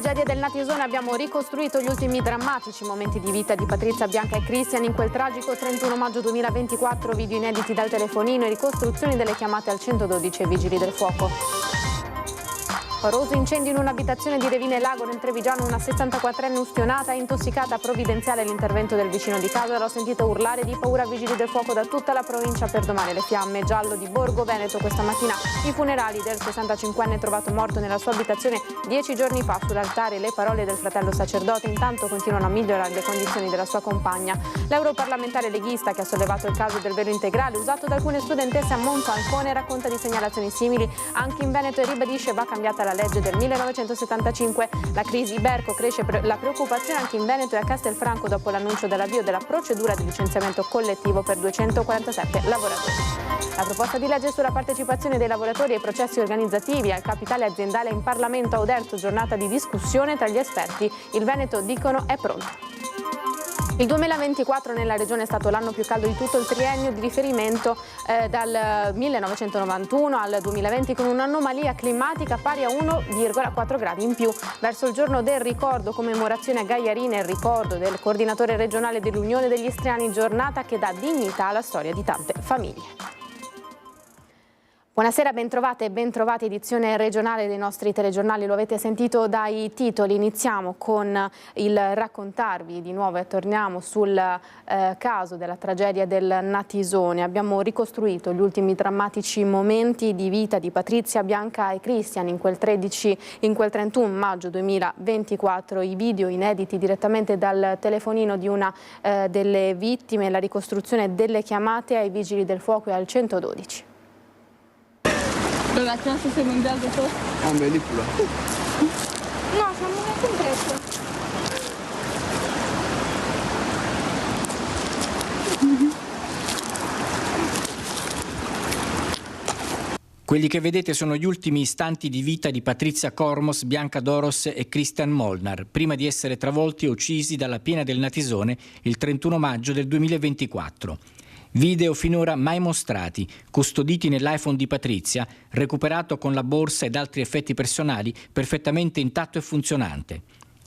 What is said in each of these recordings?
tragedia del Natisone abbiamo ricostruito gli ultimi drammatici momenti di vita di Patrizia, Bianca e Christian in quel tragico 31 maggio 2024, video inediti dal telefonino e ricostruzioni delle chiamate al 112 ai vigili del fuoco. Horroroso incendio in un'abitazione di Revine Lago nel Trevigiano, una 64enne ustionata e intossicata, provvidenziale l'intervento del vicino di casa. L'ho sentito urlare di paura a vigili del fuoco da tutta la provincia per domare le fiamme. Giallo di Borgo Veneto questa mattina i funerali del 65enne trovato morto nella sua abitazione 10 giorni fa. Sull'altare le parole del fratello sacerdote, intanto continuano a migliorare le condizioni della sua compagna. L'europarlamentare leghista che ha sollevato il caso del velo integrale usato da alcune studentesse a Monfalcone racconta di segnalazioni simili anche in Veneto e ribadisce va cambiata la legge del 1975. La crisi Iberco, cresce la preoccupazione anche in Veneto e a Castelfranco dopo l'annuncio dell'avvio della procedura di licenziamento collettivo per 247 lavoratori. La proposta di legge sulla partecipazione dei lavoratori ai processi organizzativi al capitale aziendale in Parlamento ha Oderzo, giornata di discussione tra gli esperti. Il Veneto, dicono, è pronto. Il 2024 nella regione è stato l'anno più caldo di tutto il triennio di riferimento dal 1991 al 2020, con un'anomalia climatica pari a 1,4 gradi in più. Verso il giorno del ricordo, commemorazione a Gaiarina e il ricordo del coordinatore regionale dell'Unione degli Istriani, giornata che dà dignità alla storia di tante famiglie. Buonasera, bentrovate e bentrovati, edizione regionale dei nostri telegiornali. Lo avete sentito dai titoli. Iniziamo con il raccontarvi di nuovo e torniamo sul caso della tragedia del Natisone. Abbiamo ricostruito gli ultimi drammatici momenti di vita di Patrizia, Bianca e Christian in quel 31 maggio 2024. I video inediti direttamente dal telefonino di una delle vittime, la ricostruzione delle chiamate ai vigili del fuoco e al 112. Dove ce se siamo in viaggio tu? È un pellicola. No, siamo messi in presto. Quelli che vedete sono gli ultimi istanti di vita di Patrizia Cormos, Bianca Doros e Christian Molnar, prima di essere travolti e uccisi dalla piena del Natisone il 31 maggio del 2024. Video finora mai mostrati, custoditi nell'iPhone di Patrizia, recuperato con la borsa ed altri effetti personali, perfettamente intatto e funzionante.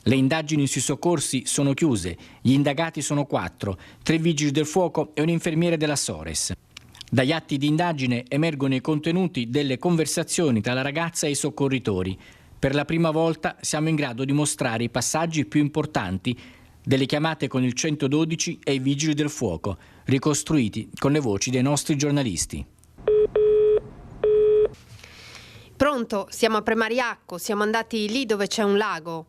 Le indagini sui soccorsi sono chiuse, gli indagati sono 4, 3 vigili del fuoco e un infermiere della Sores. Dagli atti di indagine emergono i contenuti delle conversazioni tra la ragazza e i soccorritori. Per la prima volta siamo in grado di mostrare i passaggi più importanti delle chiamate con il 112 e i vigili del fuoco, ricostruiti con le voci dei nostri giornalisti. Pronto, siamo a Premariacco, siamo andati lì dove c'è un lago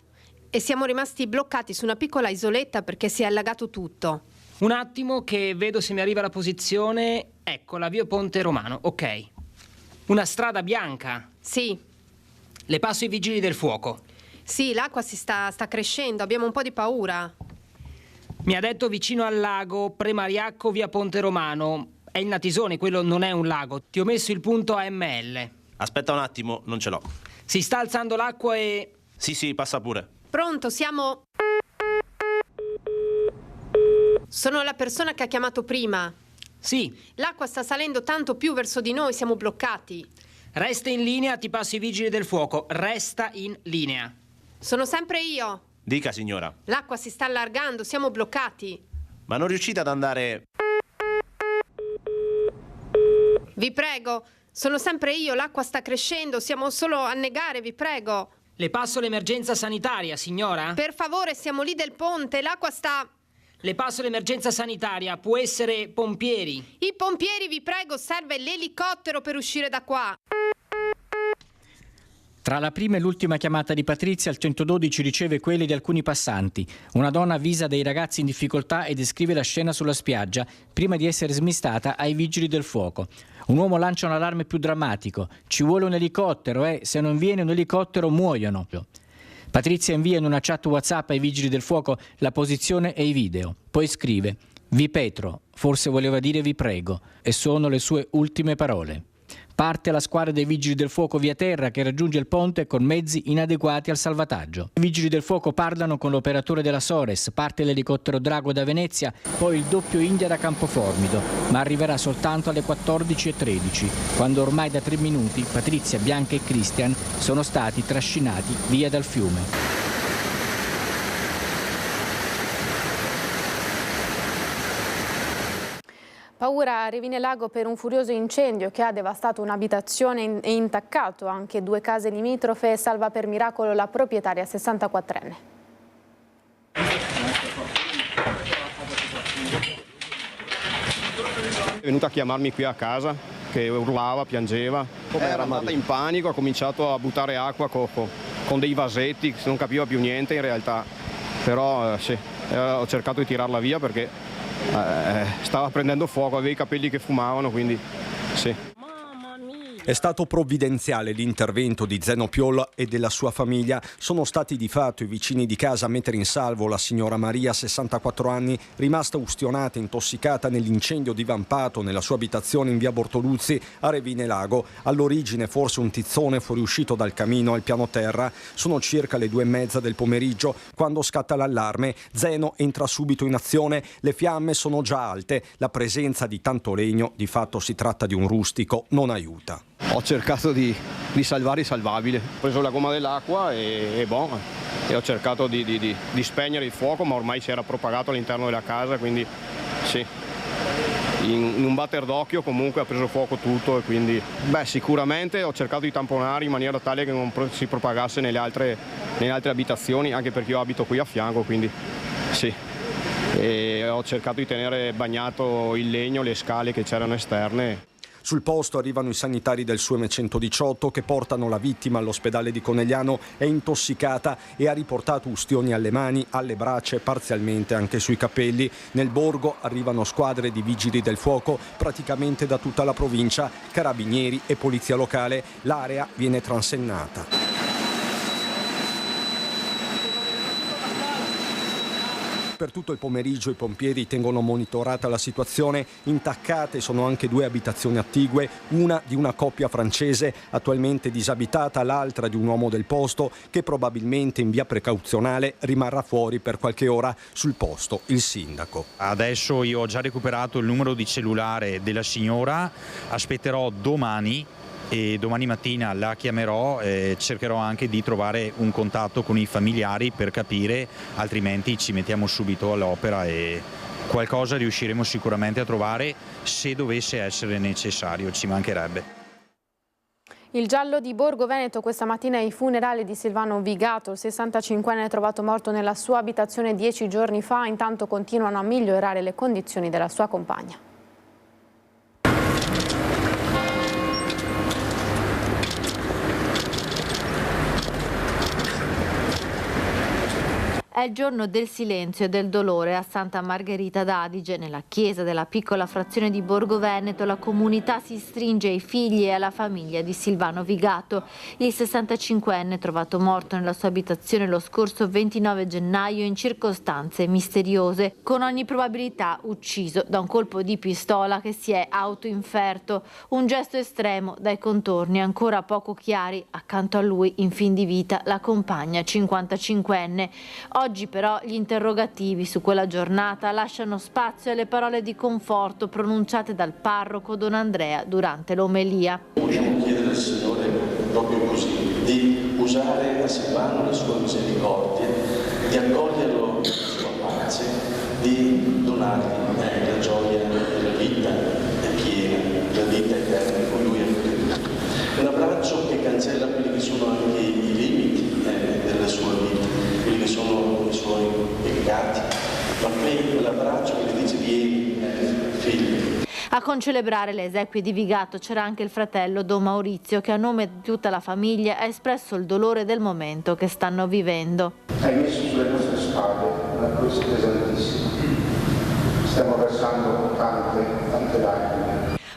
e siamo rimasti bloccati su una piccola isoletta perché si è allagato tutto. Un attimo che vedo se mi arriva la posizione. Ecco, la via Ponte Romano, ok. Una strada bianca. Sì. Le passo i vigili del fuoco. Sì, l'acqua sta crescendo, abbiamo un po' di paura. Mi ha detto vicino al lago, Premariacco, via Ponte Romano. È il Natisone, quello non è un lago. Ti ho messo il punto AML. Aspetta un attimo, non ce l'ho. Si sta alzando l'acqua e... Sì, passa pure. Pronto, siamo... Sono la persona che ha chiamato prima. Sì. L'acqua sta salendo tanto più verso di noi, siamo bloccati. Resta in linea, ti passo i vigili del fuoco. Resta in linea. Sono sempre io. Dica, signora. L'acqua si sta allargando, siamo bloccati. Ma non riuscite ad andare... Vi prego, sono sempre io, l'acqua sta crescendo, siamo solo a annegare, vi prego. Le passo l'emergenza sanitaria, signora? Per favore, siamo lì del ponte, l'acqua sta... Le passo l'emergenza sanitaria, può essere pompieri. I pompieri, vi prego, serve l'elicottero per uscire da qua. Tra la prima e l'ultima chiamata di Patrizia, il 112 riceve quelli di alcuni passanti. Una donna avvisa dei ragazzi in difficoltà e descrive la scena sulla spiaggia prima di essere smistata ai vigili del fuoco. Un uomo lancia un allarme più drammatico. Ci vuole un elicottero, se non viene un elicottero muoiono. Patrizia invia in una chat WhatsApp ai vigili del fuoco la posizione e i video. Poi scrive: "Vi Petro", forse voleva dire "vi prego", e sono le sue ultime parole. Parte la squadra dei vigili del fuoco via terra che raggiunge il ponte con mezzi inadeguati al salvataggio. I vigili del fuoco parlano con l'operatore della Sores, parte l'elicottero Drago da Venezia, poi il doppio India da Campoformido, ma arriverà soltanto alle 14:13, quando ormai da 3 minuti Patrizia, Bianca e Christian sono stati trascinati via dal fiume. Paura a Revinelago per un furioso incendio che ha devastato un'abitazione e intaccato anche 2 case limitrofe. Salva per miracolo la proprietaria 64enne. È venuta a chiamarmi qui a casa, che urlava, piangeva. Era andata in panico, ha cominciato a buttare acqua con dei vasetti, non capiva più niente in realtà. Però sì, ho cercato di tirarla via perché stava prendendo fuoco, aveva i capelli che fumavano, quindi sì. È stato provvidenziale l'intervento di Zeno Piol e della sua famiglia. Sono stati di fatto i vicini di casa a mettere in salvo la signora Maria, 64 anni, rimasta ustionata e intossicata nell'incendio divampato nella sua abitazione in via Bortoluzzi a Revinelago. All'origine forse un tizzone fuoriuscito dal camino al piano terra. Sono circa le 2:30 del pomeriggio quando scatta l'allarme. Zeno entra subito in azione. Le fiamme sono già alte. La presenza di tanto legno, di fatto si tratta di un rustico, non aiuta. Ho cercato di salvare il salvabile. Ho preso la gomma dell'acqua e ho cercato di spegnere il fuoco, ma ormai si era propagato all'interno della casa, quindi sì. In un batter d'occhio comunque ha preso fuoco tutto e quindi sicuramente ho cercato di tamponare in maniera tale che non si propagasse nelle altre abitazioni, anche perché io abito qui a fianco, quindi sì. E ho cercato di tenere bagnato il legno, le scale che c'erano esterne. Sul posto arrivano i sanitari del SUEM 118 che portano la vittima all'ospedale di Conegliano. È intossicata e ha riportato ustioni alle mani, alle braccia e parzialmente anche sui capelli. Nel borgo arrivano squadre di vigili del fuoco praticamente da tutta la provincia, carabinieri e polizia locale. L'area viene transennata. Per tutto il pomeriggio i pompieri tengono monitorata la situazione. Intaccate sono anche 2 abitazioni attigue, una di una coppia francese attualmente disabitata, l'altra di un uomo del posto che probabilmente in via precauzionale rimarrà fuori per qualche ora. Sul posto il sindaco. Adesso io ho già recuperato il numero di cellulare della signora, aspetterò domani e domani mattina la chiamerò e cercherò anche di trovare un contatto con i familiari per capire, altrimenti ci mettiamo subito all'opera e qualcosa riusciremo sicuramente a trovare se dovesse essere necessario, ci mancherebbe. Il giallo di Borgo Veneto questa mattina ai funerali di Silvano Vigato, il 65enne trovato morto nella sua abitazione 10 giorni fa. Intanto continuano a migliorare le condizioni della sua compagna. È il giorno del silenzio e del dolore a Santa Margherita d'Adige. Nella chiesa della piccola frazione di Borgo Veneto la comunità si stringe ai figli e alla famiglia di Silvano Vigato. Il 65enne trovato morto nella sua abitazione lo scorso 29 gennaio in circostanze misteriose, con ogni probabilità ucciso da un colpo di pistola che si è autoinferto. Un gesto estremo dai contorni ancora poco chiari. Accanto a lui, in fin di vita, la compagna 55enne. Oggi però gli interrogativi su quella giornata lasciano spazio alle parole di conforto pronunciate dal parroco Don Andrea durante l'omelia. Vogliamo chiedere al Signore proprio così, di usare a Silvano la sua misericordia, di accoglierlo nella sua pace, di donargli la gioia della vita piena, la vita eterna con lui è un abbraccio che cancella quelli che sono anche i limiti della sua vita, quelli che sono i suoi peccati, ma poi quell'abbraccio che le dice vieni, figlio. A concelebrare le esequie di Vigato c'era anche il fratello Don Maurizio che a nome di tutta la famiglia ha espresso il dolore del momento che stanno vivendo. Hai messo sulle nostre spalle una croce pesantissima, stiamo versando tante lacrime.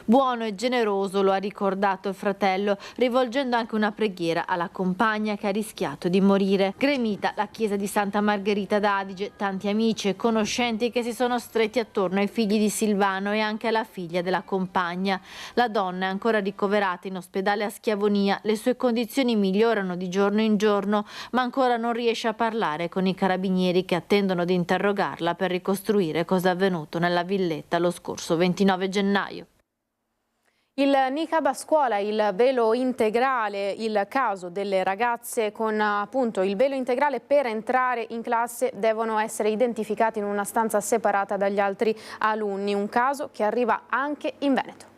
Buono e generoso, lo ha ricordato il fratello, rivolgendo anche una preghiera alla compagna che ha rischiato di morire. Gremita la chiesa di Santa Margherita d'Adige, tanti amici e conoscenti che si sono stretti attorno ai figli di Silvano e anche alla figlia della compagna. La donna è ancora ricoverata in ospedale a Schiavonia, le sue condizioni migliorano di giorno in giorno, ma ancora non riesce a parlare con i carabinieri che attendono di interrogarla per ricostruire cosa è avvenuto nella villetta lo scorso 29 gennaio. Il niqab a scuola, il velo integrale, il caso delle ragazze con appunto il velo integrale per entrare in classe devono essere identificati in una stanza separata dagli altri alunni, un caso che arriva anche in Veneto.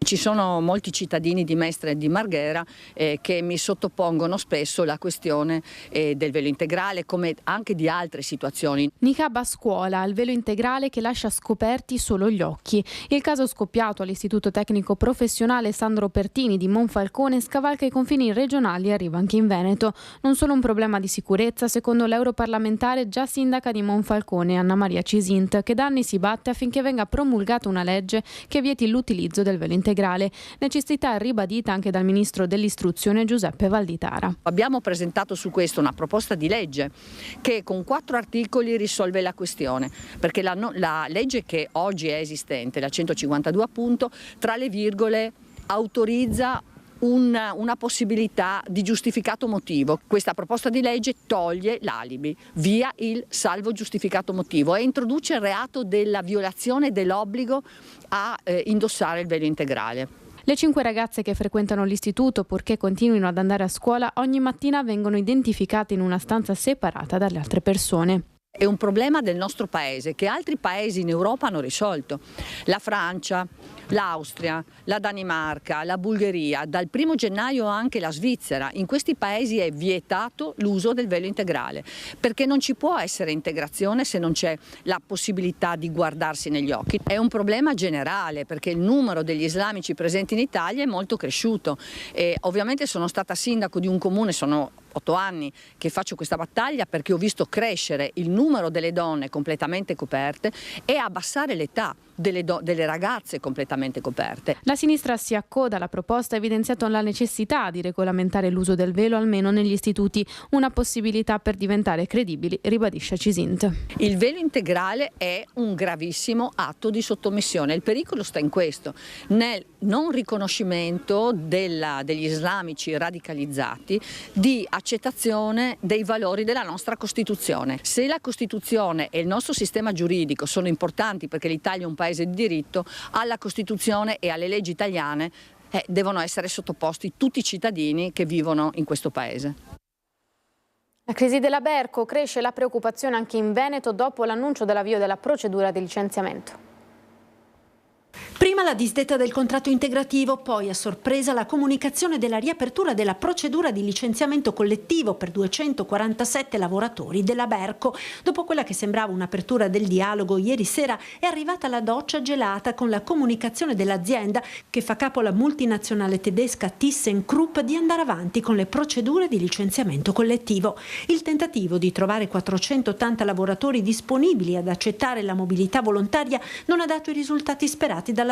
Ci sono molti cittadini di Mestre e di Marghera che mi sottopongono spesso la questione del velo integrale, come anche di altre situazioni. Niqab a scuola, il velo integrale che lascia scoperti solo gli occhi. Il caso scoppiato all'Istituto Tecnico Professionale Sandro Pertini di Monfalcone scavalca i confini regionali e arriva anche in Veneto. Non solo un problema di sicurezza, secondo l'europarlamentare già sindaca di Monfalcone, Anna Maria Cisint, che da anni si batte affinché venga promulgata una legge che vieti l'utilizzo del velo integrale. Necessità ribadita anche dal ministro dell'istruzione Giuseppe Valditara. Abbiamo presentato su questo una proposta di legge che con 4 articoli risolve la questione, perché la legge che oggi è esistente, la 152 appunto, tra le virgole autorizza una possibilità di giustificato motivo. Questa proposta di legge toglie l'alibi, via il salvo giustificato motivo, e introduce il reato della violazione dell'obbligo a indossare il velo integrale. Le 5 ragazze che frequentano l'istituto, purché continuino ad andare a scuola, ogni mattina vengono identificate in una stanza separata dalle altre persone. È un problema del nostro paese che altri paesi in Europa hanno risolto. La Francia, l'Austria, la Danimarca, la Bulgaria, dal 1° gennaio anche la Svizzera. In questi paesi è vietato l'uso del velo integrale, perché non ci può essere integrazione se non c'è la possibilità di guardarsi negli occhi. È un problema generale perché il numero degli islamici presenti in Italia è molto cresciuto e ovviamente sono stata sindaco di un comune, sono 8 anni che faccio questa battaglia, perché ho visto crescere il numero delle donne completamente coperte e abbassare l'età delle ragazze completamente coperte. La sinistra si accoda alla proposta, evidenziando la necessità di regolamentare l'uso del velo almeno negli istituti, una possibilità per diventare credibili, ribadisce Cisint. Il velo integrale è un gravissimo atto di sottomissione. Il pericolo sta in questo, nel non riconoscimento degli islamici radicalizzati di accettazione dei valori della nostra Costituzione. Se la Costituzione e il nostro sistema giuridico sono importanti perché l'Italia è un paese di diritto, alla Costituzione e alle leggi italiane devono essere sottoposti tutti i cittadini che vivono in questo paese. La crisi della Berco, cresce la preoccupazione anche in Veneto dopo l'annuncio dell'avvio della procedura di licenziamento. Prima la disdetta del contratto integrativo, poi a sorpresa la comunicazione della riapertura della procedura di licenziamento collettivo per 247 lavoratori della Berco. Dopo quella che sembrava un'apertura del dialogo, ieri sera è arrivata la doccia gelata con la comunicazione dell'azienda che fa capo alla multinazionale tedesca ThyssenKrupp di andare avanti con le procedure di licenziamento collettivo. Il tentativo di trovare 480 lavoratori disponibili ad accettare la mobilità volontaria non ha dato i risultati sperati dall'azienda,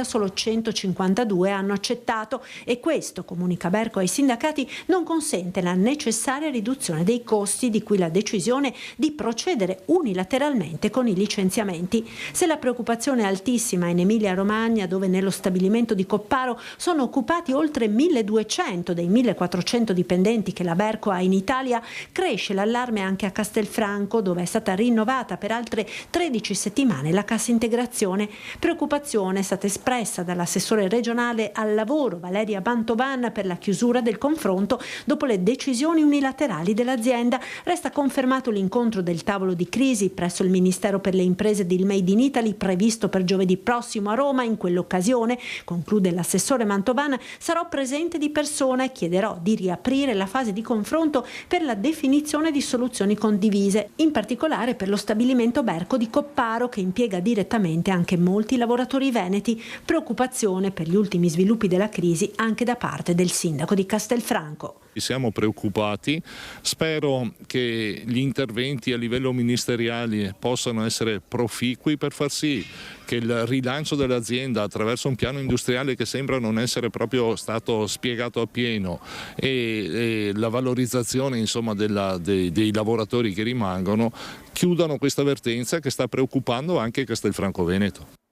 solo 152 hanno accettato e questo, comunica Berco ai sindacati, non consente la necessaria riduzione dei costi, di cui la decisione di procedere unilateralmente con i licenziamenti. Se la preoccupazione è altissima in Emilia-Romagna, dove nello stabilimento di Copparo sono occupati oltre 1200 dei 1400 dipendenti che la Berco ha in Italia, cresce l'allarme anche a Castelfranco, dove è stata rinnovata per altre 13 settimane la cassa integrazione. Preoccupazione è stata espressa dall'assessore regionale al lavoro Valeria Bantovan per la chiusura del confronto dopo le decisioni unilaterali dell'azienda. Resta confermato l'incontro del tavolo di crisi presso il Ministero per le Imprese del Made in Italy previsto per giovedì prossimo a Roma. In quell'occasione, conclude l'assessore Mantovan, sarò presente di persona e chiederò di riaprire la fase di confronto per la definizione di soluzioni condivise, in particolare per lo stabilimento Berco di Copparo, che impiega direttamente anche molti lavoratori veneti. Preoccupazione per gli ultimi sviluppi della crisi anche da parte del sindaco di Castelfranco. Siamo preoccupati, spero che gli interventi a livello ministeriale possano essere proficui per far sì che il rilancio dell'azienda attraverso un piano industriale che sembra non essere proprio stato spiegato appieno e la valorizzazione insomma dei lavoratori che rimangono chiudano questa vertenza che sta preoccupando anche Castelfranco Veneto.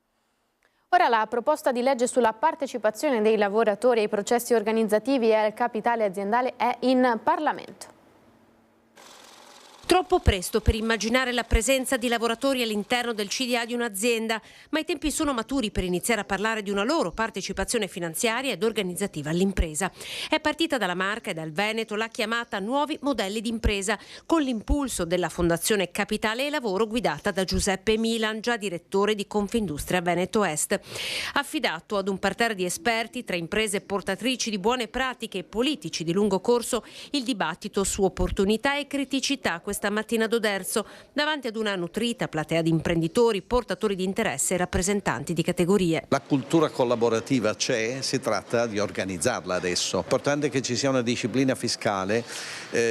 Ora la proposta di legge sulla partecipazione dei lavoratori ai processi organizzativi e al capitale aziendale è in Parlamento. Troppo presto per immaginare la presenza di lavoratori all'interno del CDA di un'azienda, ma i tempi sono maturi per iniziare a parlare di una loro partecipazione finanziaria ed organizzativa all'impresa. È partita dalla Marca e dal Veneto la chiamata Nuovi modelli d'impresa, con l'impulso della Fondazione Capitale e Lavoro guidata da Giuseppe Milan, già direttore di Confindustria Veneto Est. Affidato ad un parterre di esperti tra imprese portatrici di buone pratiche e politici di lungo corso, il dibattito su opportunità e criticità questa mattina ad Oderzo, davanti ad una nutrita platea di imprenditori, portatori di interesse e rappresentanti di categorie. La cultura collaborativa c'è, si tratta di organizzarla adesso. L'importante è che ci sia una disciplina fiscale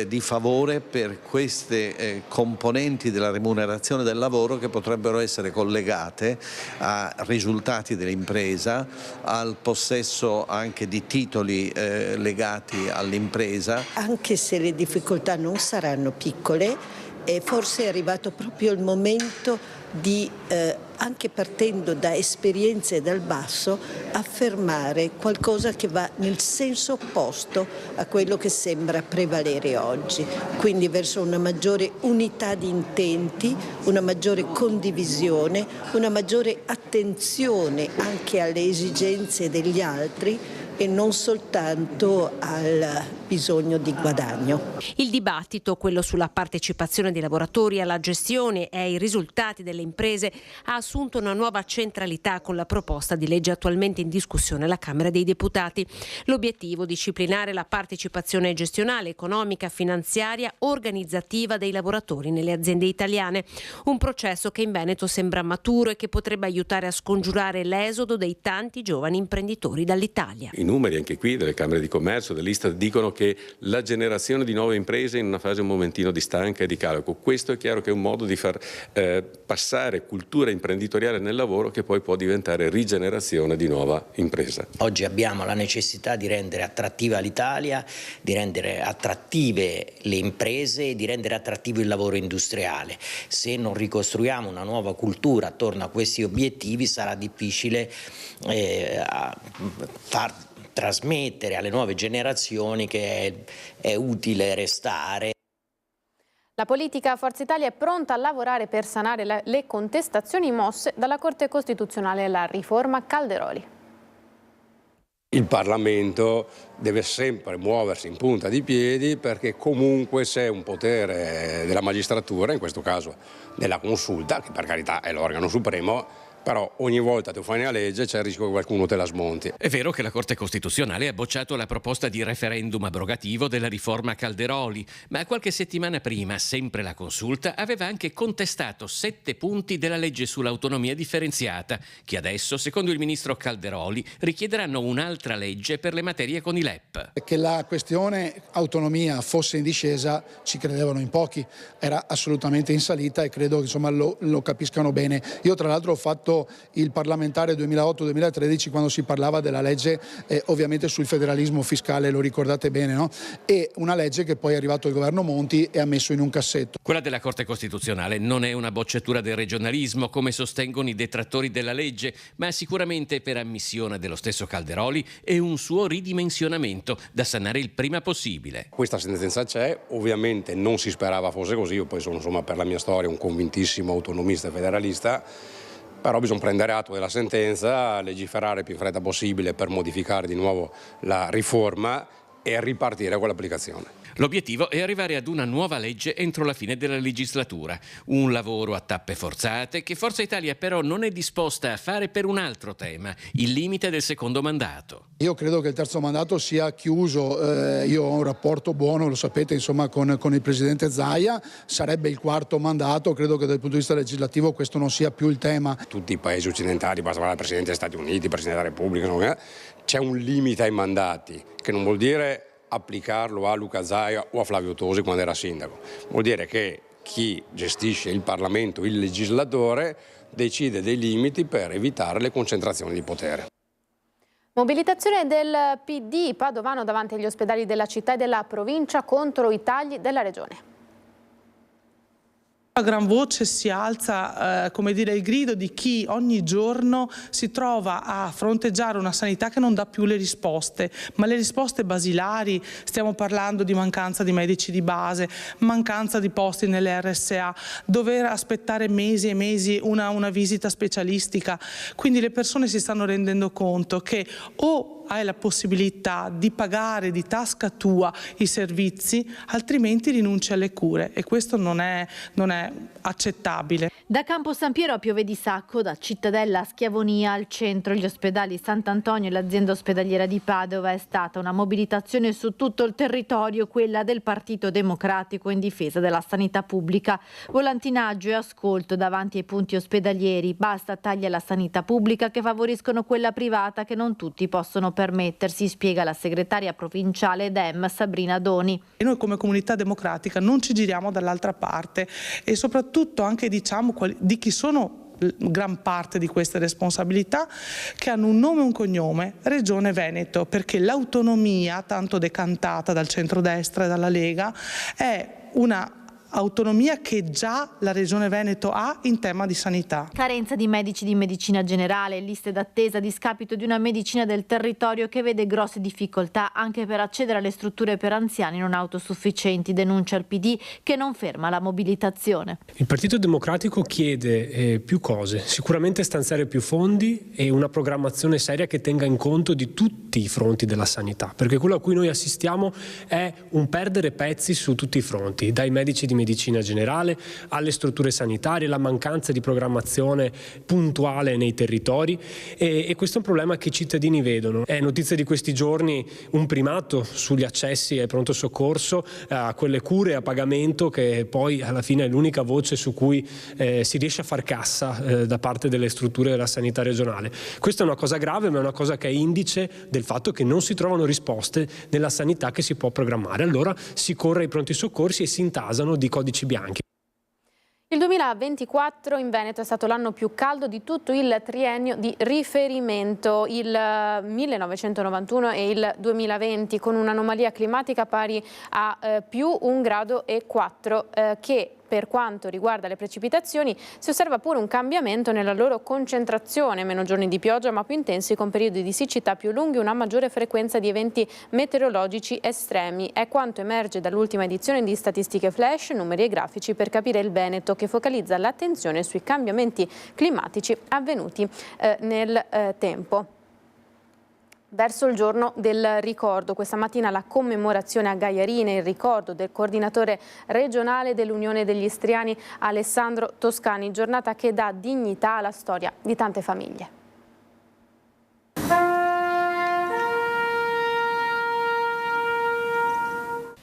di favore per queste componenti della remunerazione del lavoro che potrebbero essere collegate a risultati dell'impresa, al possesso anche di titoli legati all'impresa. Anche se le difficoltà non saranno piccole, forse è arrivato proprio il momento di, anche partendo da esperienze dal basso, affermare qualcosa che va nel senso opposto a quello che sembra prevalere oggi, quindi verso una maggiore unità di intenti, una maggiore condivisione, una maggiore attenzione anche alle esigenze degli altri e non soltanto al bisogno di guadagno. Il dibattito, quello sulla partecipazione dei lavoratori alla gestione e ai risultati delle imprese, ha assunto una nuova centralità con la proposta di legge attualmente in discussione alla Camera dei Deputati. L'obiettivo: disciplinare la partecipazione gestionale, economica, finanziaria, organizzativa dei lavoratori nelle aziende italiane. Un processo che in Veneto sembra maturo e che potrebbe aiutare a scongiurare l'esodo dei tanti giovani imprenditori dall'Italia. I numeri anche qui delle Camere di Commercio, dell'Istat, dicono che la generazione di nuove imprese è in una fase un momentino di stanca e di calo. Questo è chiaro che è un modo di far passare cultura imprenditoriale nel lavoro che poi può diventare rigenerazione di nuova impresa. Oggi abbiamo la necessità di rendere attrattiva l'Italia, di rendere attrattive le imprese, di rendere attrattivo il lavoro industriale. Se non ricostruiamo una nuova cultura attorno a questi obiettivi, sarà difficile far trasmettere alle nuove generazioni che è utile restare. La politica Forza Italia è pronta a lavorare per sanare le contestazioni mosse dalla Corte Costituzionale alla riforma Calderoli. Il Parlamento deve sempre muoversi in punta di piedi, perché comunque c'è un potere della magistratura, in questo caso della Consulta, che per carità è l'organo supremo, però ogni volta tu fai una legge c'è il rischio che qualcuno te la smonti. È vero che la Corte Costituzionale ha bocciato la proposta di referendum abrogativo della riforma Calderoli, ma qualche settimana prima, sempre la Consulta aveva anche contestato 7 punti della legge sull'autonomia differenziata, che adesso, secondo il ministro Calderoli, richiederanno un'altra legge per le materie con i LEP. Che la questione autonomia fosse in discesa ci credevano in pochi, era assolutamente in salita e credo che insomma lo capiscano bene. Io tra l'altro ho fatto il parlamentare 2008-2013 quando si parlava della legge ovviamente sul federalismo fiscale, lo ricordate bene, no? E una legge che poi è arrivato il governo Monti e ha messo in un cassetto. Quella della Corte Costituzionale non è una bocciatura del regionalismo, come sostengono i detrattori della legge, ma sicuramente per ammissione dello stesso Calderoli e un suo ridimensionamento da sanare il prima possibile. Questa sentenza c'è, ovviamente non si sperava fosse così, io poi sono insomma per la mia storia un convintissimo autonomista e federalista, però bisogna prendere atto della sentenza, legiferare il più in fretta possibile per modificare di nuovo la riforma e ripartire con l'applicazione. L'obiettivo è arrivare ad una nuova legge entro la fine della legislatura, un lavoro a tappe forzate che Forza Italia però non è disposta a fare per un altro tema, il limite del secondo mandato. Io credo che il terzo mandato sia chiuso, io ho un rapporto buono, lo sapete, insomma, con il Presidente Zaia, sarebbe il quarto mandato, credo che dal punto di vista legislativo questo non sia più il tema. Tutti i paesi occidentali, basta parlare del Presidente degli Stati Uniti, Presidente della Repubblica, insomma, c'è un limite ai mandati, che non vuol dire applicarlo a Luca Zaia o a Flavio Tosi quando era sindaco, vuol dire che chi gestisce il Parlamento, il legislatore, decide dei limiti per evitare le concentrazioni di potere. Mobilitazione del PD padovano davanti agli ospedali della città e della provincia contro i tagli della regione. A gran voce si alza il grido di chi ogni giorno si trova a fronteggiare una sanità che non dà più le risposte, ma le risposte basilari. Stiamo parlando di mancanza di medici di base, mancanza di posti nelle RSA, dover aspettare mesi e mesi una visita specialistica. Quindi le persone si stanno rendendo conto che o hai la possibilità di pagare di tasca tua i servizi, altrimenti rinunci alle cure, e questo non è accettabile. Da Campo San Piero a Piove di Sacco, da Cittadella a Schiavonia, al centro, gli ospedali Sant'Antonio e l'azienda ospedaliera di Padova, è stata una mobilitazione su tutto il territorio, quella del Partito Democratico in difesa della sanità pubblica. Volantinaggio e ascolto davanti ai punti ospedalieri. Basta tagli alla sanità pubblica che favoriscono quella privata che non tutti possono permettersi, spiega la segretaria provinciale Dem Sabrina Doni. E noi come comunità democratica non ci giriamo dall'altra parte, e soprattutto anche di chi sono gran parte di queste responsabilità, che hanno un nome e un cognome: Regione Veneto, perché l'autonomia tanto decantata dal centrodestra e dalla Lega è una autonomia che già la Regione Veneto ha in tema di sanità. Carenza di medici di medicina generale, liste d'attesa a discapito di una medicina del territorio che vede grosse difficoltà anche per accedere alle strutture per anziani non autosufficienti, denuncia il PD, che non ferma la mobilitazione. Il Partito Democratico chiede più cose, sicuramente stanziare più fondi e una programmazione seria che tenga in conto di tutti i fronti della sanità, perché quello a cui noi assistiamo è un perdere pezzi su tutti i fronti, dai medici di medicina generale alle strutture sanitarie, la mancanza di programmazione puntuale nei territori, e questo è un problema che i cittadini vedono. È notizia di questi giorni un primato sugli accessi al pronto soccorso, a quelle cure a pagamento, che poi alla fine è l'unica voce su cui si riesce a far cassa da parte delle strutture della sanità regionale. Questa è una cosa grave, ma è una cosa che è indice del fatto che non si trovano risposte nella sanità che si può programmare. Allora si corre ai pronti soccorsi e si intasano di codici bianchi. Il 2024 in Veneto è stato l'anno più caldo di tutto il triennio di riferimento, il 1991 e il 2020, con un'anomalia climatica pari a più 1,4 gradi, che per quanto riguarda le precipitazioni si osserva pure un cambiamento nella loro concentrazione: meno giorni di pioggia ma più intensi, con periodi di siccità più lunghi, una maggiore frequenza di eventi meteorologici estremi. È quanto emerge dall'ultima edizione di Statistiche Flash, numeri e grafici per capire il Veneto, che focalizza l'attenzione sui cambiamenti climatici avvenuti nel tempo. Verso il giorno del ricordo, questa mattina la commemorazione a Gaiarine, il ricordo del coordinatore regionale dell'Unione degli Istriani Alessandro Toscani, giornata che dà dignità alla storia di tante famiglie.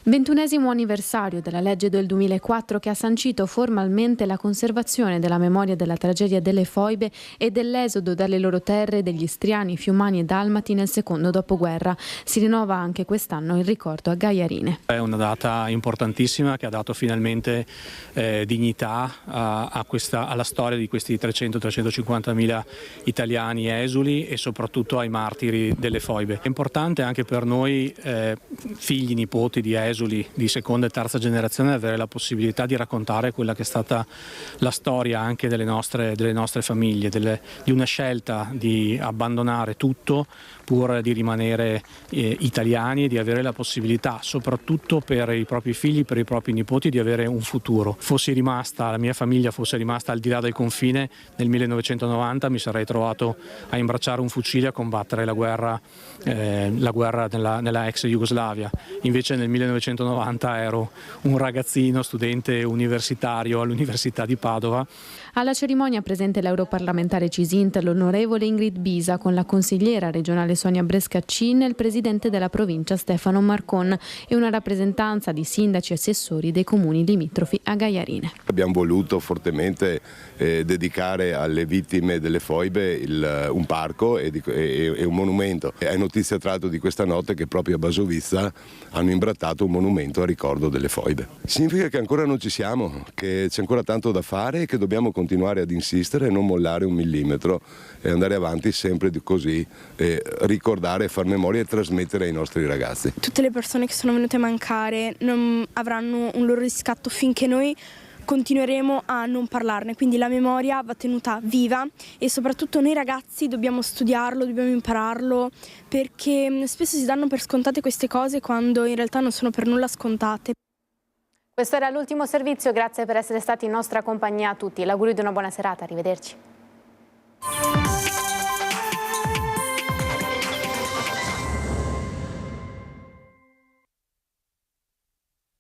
21° anniversario della legge del 2004 che ha sancito formalmente la conservazione della memoria della tragedia delle foibe e dell'esodo dalle loro terre degli istriani, fiumani e dalmati nel secondo dopoguerra. Si rinnova anche quest'anno il ricordo a Gaiarine. È una data importantissima che ha dato finalmente dignità alla storia di questi 300-350 mila italiani esuli e soprattutto ai martiri delle foibe. È importante anche per noi figli, nipoti di esuli di seconda e terza generazione avere la possibilità di raccontare quella che è stata la storia anche delle nostre famiglie, di una scelta di abbandonare tutto pur di rimanere italiani e di avere la possibilità, soprattutto per i propri figli, per i propri nipoti, di avere un futuro. La mia famiglia fosse rimasta al di là del confine nel 1990, mi sarei trovato a imbracciare un fucile a combattere la guerra nella ex Jugoslavia. Invece nel 1990 ero un ragazzino, studente universitario all'Università di Padova. Alla cerimonia presente l'europarlamentare Cisint, l'onorevole Ingrid Bisa, con la consigliera regionale Sonia Brescaccin e il presidente della provincia Stefano Marcon e una rappresentanza di sindaci e assessori dei comuni limitrofi a Gaiarine. Abbiamo voluto fortemente dedicare alle vittime delle foibe un parco e un monumento. È notizia tra l'altro di questa notte che proprio a Basovizza hanno imbrattato un monumento a ricordo delle foibe. Significa che ancora non ci siamo, che c'è ancora tanto da fare e che dobbiamo continuare ad insistere e non mollare un millimetro e andare avanti sempre così, ricordare, far memoria e trasmettere ai nostri ragazzi. Tutte le persone che sono venute a mancare non avranno un loro riscatto finché noi continueremo a non parlarne, quindi la memoria va tenuta viva e soprattutto noi ragazzi dobbiamo studiarlo, dobbiamo impararlo, perché spesso si danno per scontate queste cose quando in realtà non sono per nulla scontate. Questo era l'ultimo servizio, grazie per essere stati in nostra compagnia a tutti. L'augurio di una buona serata, arrivederci.